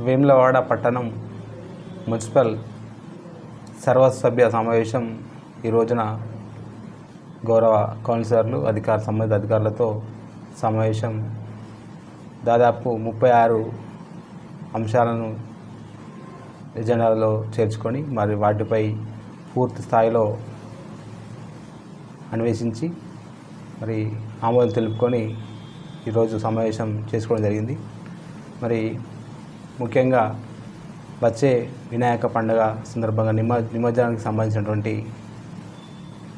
వేములవాడ పట్టణం మున్సిపల్ సర్వసభ్య సమావేశం ఈ రోజున గౌరవ కౌన్సిలర్లు సంబంధిత అధికారులతో సమావేశం దాదాపు 36 అంశాలను ఎజెండాలో చేర్చుకొని మరి వాటిపై పూర్తి స్థాయిలో అన్వేషించి మరి ఆమోదం తెలుపుకొని ఈరోజు సమావేశం చేసుకోవడం జరిగింది. మరి ముఖ్యంగా వచ్చే వినాయక పండుగ సందర్భంగా నిమజ్జనానికి సంబంధించినటువంటి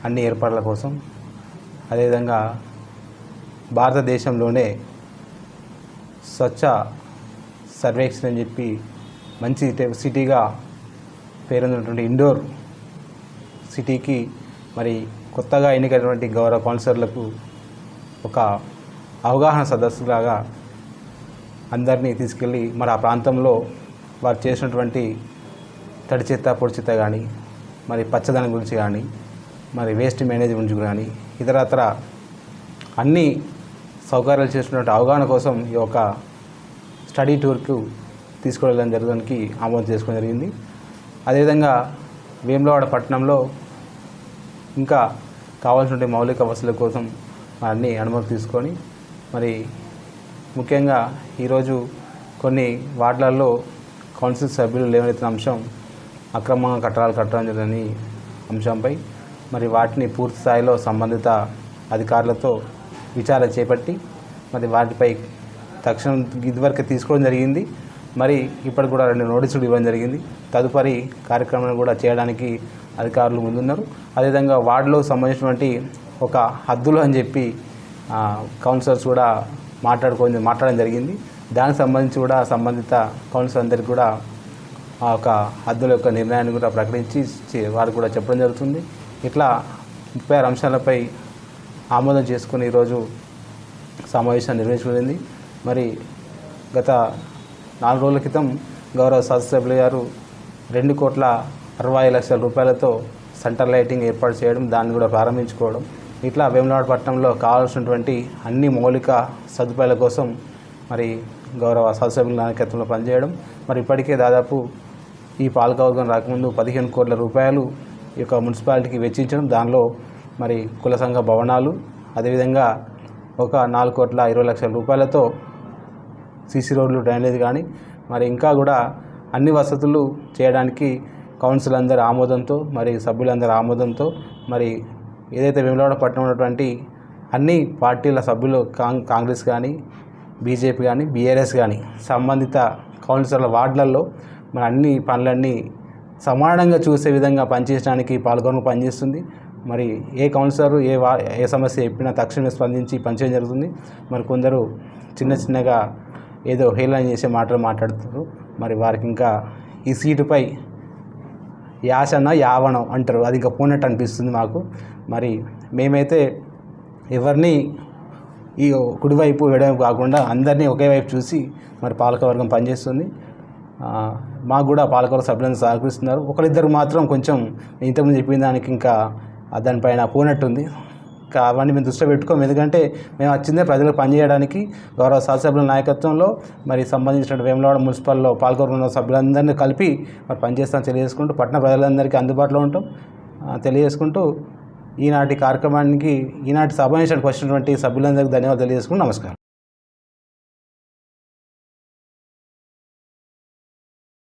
అన్ని ఏర్పాట్ల కోసం, అదేవిధంగా భారతదేశంలోనే స్వచ్ఛ సర్వేక్షణ అని చెప్పి మంచి సిటీగా పేరొందినటువంటి ఇండోర్ సిటీకి మరి కొత్తగా ఎన్నికైనటువంటి గౌరవ కౌన్సిలర్లకు ఒక అవగాహన సదస్సులాగా అందరినీ తీసుకెళ్ళి మరి ఆ ప్రాంతంలో వారు చేసినటువంటి తడి చెత్త పొడి చెత్త కానీ, మరి పచ్చదనం గురించి కానీ, మరి వేస్ట్ మేనేజ్ గురించి కానీ, ఇతరత్ర అన్ని సౌకర్యాలు చేసినటువంటి అవగాహన కోసం ఈ యొక్క స్టడీ టూర్కు తీసుకువెళ్ళడం జరగడానికి ఆమోదం చేసుకోవడం జరిగింది. అదేవిధంగా వేములవాడ పట్టణంలో ఇంకా కావాల్సిన మౌలిక వసతుల కోసం అన్ని అనుమతి తీసుకొని మరి ముఖ్యంగా ఈరోజు కొన్ని వార్డులలో కౌన్సిల్ సభ్యులు లేవనెత్తిన అంశం అక్రమంగా కట్టడాలు కట్టడం జరిగిన అంశంపై మరి వాటిని పూర్తి స్థాయిలో సంబంధిత అధికారులతో విచారణ చేపట్టి మరి వాటిపై తక్షణం ఇదివరకు తీసుకోవడం జరిగింది. మరి ఇప్పటికి కూడా 2 నోటీసులు ఇవ్వడం జరిగింది. తదుపరి కార్యక్రమాన్ని కూడా చేయడానికి అధికారులు ముందున్నారు. అదేవిధంగా వార్డులో సంబంధించినటువంటి ఒక హద్దులు అని చెప్పి కౌన్సిలర్స్ కూడా మాట్లాడడం జరిగింది. దానికి సంబంధించి కూడా సంబంధిత కౌన్సిల్ అందరికీ కూడా ఆ యొక్క హద్దుల యొక్క నిర్ణయాన్ని కూడా ప్రకటించి వారికి కూడా చెప్పడం జరుగుతుంది. ఇట్లా 36 అంశాలపై ఆమోదం చేసుకుని ఈరోజు సమావేశాన్ని నిర్వహించబడింది. మరి గత 4 రోజుల క్రితం గౌరవ శాసనసభ్యులు గారు 2,60,00,000 రూపాయలతో సెంటర్ లైటింగ్ ఏర్పాటు చేయడం, దాన్ని కూడా ప్రారంభించుకోవడం, ఇట్లా వేములవాడ పట్టణంలో కావాల్సినటువంటి అన్ని మౌలిక సదుపాయాల కోసం మరి గౌరవ శాసనసభ్యుల నాయకత్వంలో పనిచేయడం. మరి ఇప్పటికే దాదాపు ఈ పాలకవర్గం రాకముందు 15 కోట్ల రూపాయలు ఈ యొక్క మున్సిపాలిటీకి వెచ్చించడం, దానిలో మరి కుల సంఘ భవనాలు, అదేవిధంగా ఒక 4,20,00,000 రూపాయలతో సీసీ రోడ్లు, డ్రైనేజ్ కానీ మరి ఇంకా కూడా అన్ని వసతులు చేయడానికి కౌన్సిల్ అందరి ఆమోదంతో మరి సభ్యులందరి ఆమోదంతో మరి ఏదైతే వేములవాడ పట్టణం ఉన్నటువంటి అన్ని పార్టీల సభ్యులు కాంగ్రెస్ కానీ, బీజేపీ కానీ, బీఆర్ఎస్ కానీ సంబంధిత కౌన్సిలర్ల వార్డులలో మరి అన్ని పనులన్నీ సమానంగా చూసే విధంగా పనిచేయడానికి పాల్గొని పనిచేస్తుంది. మరి ఏ కౌన్సిలర్ ఏ సమస్య చెప్పినా తక్షణమే స్పందించి పనిచేయడం జరుగుతుంది. మరి కొందరు చిన్నగా ఏదో హేళన చేసే మాటలు మాట్లాడుతారు. మరి వారికి ఇంకా ఈ సీటుపై యాసన యావనం అంటారు, అది ఇంకా పోనట్టు అనిపిస్తుంది మాకు. మరి మేమైతే ఎవరిని ఈ కుడివైపు ఎడవైపు కాకుండా అందరినీ ఒకే వైపు చూసి మరి పాలకవర్గం పనిచేస్తుంది. మాకు కూడా పాలకవర్గ సభ్యులను సహకరిస్తున్నారు. ఒకరిద్దరు మాత్రం కొంచెం ఇంతకుముందు చెప్పిన దానికి ఇంకా దానిపైన పోనట్టుంది. అవన్నీ మేము దృష్టిలో పెట్టుకోము. ఎందుకంటే మేము వచ్చిందే ప్రజలకు పనిచేయడానికి. గౌరవ శాసనసభ్యుల నాయకత్వంలో మరి సంబంధించిన వేములవాడ మున్సిపల్లో పాల్గొన్న సభ్యులందరినీ కలిపి మరి పనిచేస్తామని తెలియజేసుకుంటూ పట్టణ ప్రజలందరికీ అందుబాటులో ఉంటాం తెలియజేసుకుంటూ ఈనాటి కార్యక్రమానికి ఈనాటి సమావేశానికి వచ్చినటువంటి సభ్యులందరికీ ధన్యవాదాలు తెలియజేసుకుంటూ నమస్కారం.